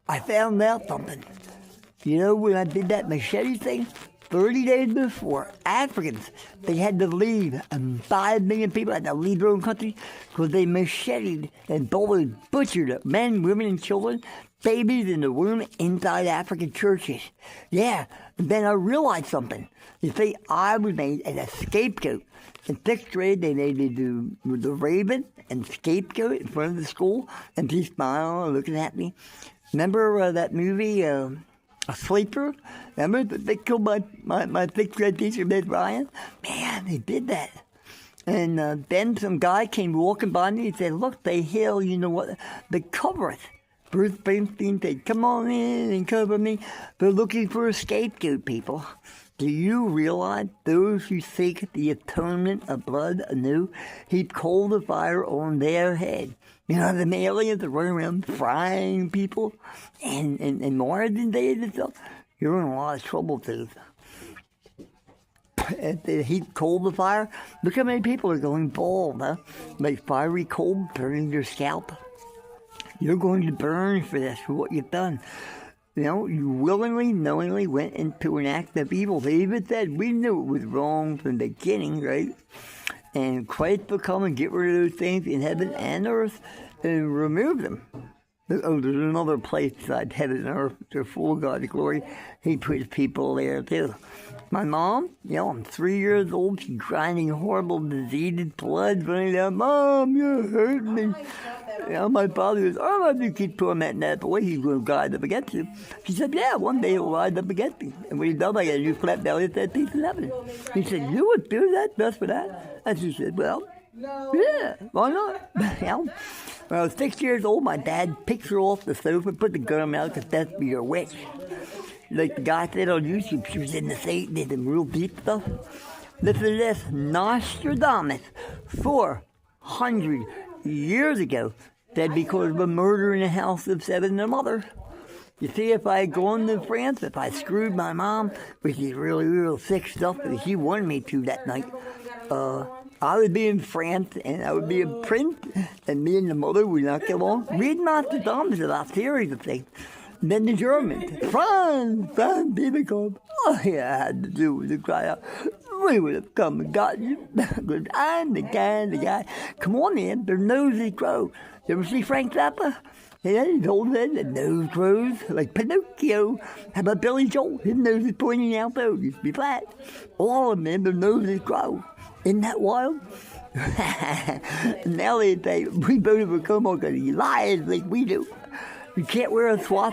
I found out something. You know, when I did that machete thing, 30 days before, Africans, they had to leave, and 5 million people had to leave their own country because they macheted and butchered men, women, and children, babies in the womb inside African churches. Yeah, and then I realized something. You see, I was made as a scapegoat. In 6th grade, they made me do the raven and scapegoat in front of the school, and she's smiling, looking at me. Remember that movie, A Sleeper? Remember they killed my 6th grade teacher, Miss Ryan? Man, they did that. And then some guy came walking by me and said, look, they hail, you know what, the covereth. Bruce Springsteen said, come on in and cover me. They're looking for a scapegoat, people. Do you realize those who seek the atonement of blood anew heap coal of fire on their head? You know, the aliens that run around frying people and Mars and days and stuff. You're in a lot of trouble, too. If they heap coal to fire, look how many people are going bald, huh? Like fiery coal burning your scalp. You're going to burn for this, for what you've done. You know, you willingly, knowingly went into an act of evil. They even said, we knew it was wrong from the beginning, right? And Christ will come and get rid of those things in heaven and earth and remove them. Oh, there's another place beside heaven and earth. They're full of God's glory. He puts people there, too. My mom, you know, I'm 3 years old. She's grinding horrible, diseased blood running down. Mom, you're hurting me. You know, my father goes, oh, if you keep tormenting that boy, he's going to rise up against you. She said, yeah, one day he'll rise up against me. And when he does, I got a new flat belly at that piece of heaven. He said, you would do that just for that? And she said, well, yeah, why not? You know, when I was 6 years old, my dad picked her off the sofa, put the gun out, because that's be a witch. Like the guy said on YouTube, she was in the Satan, did some real deep stuff. Listen to this, Nostradamus, 400 years ago, said because of a murder in the house of 7 and a mother. You see, if I had gone to France, if I screwed my mom, which is really, real sick stuff, because she wanted me to that night, I would be in France, and I would be a prince, and me and the mother would not get along. Read Nostradamus about series of things. Then the Germans, Franz, baby come. Oh, yeah, I had to do was to cry out. We would have come and got you. Because I'm the guy. Come on in, their noses grow. You ever see Frank Zappa? Yeah, his old head, the nose grows like Pinocchio. How about Billy Joel? His nose is pointing out though, it used to be flat. All of them, their noses grow. Isn't that wild? Now they say, we voted for Cuomo because he lies like we do. You can't wear a swastika.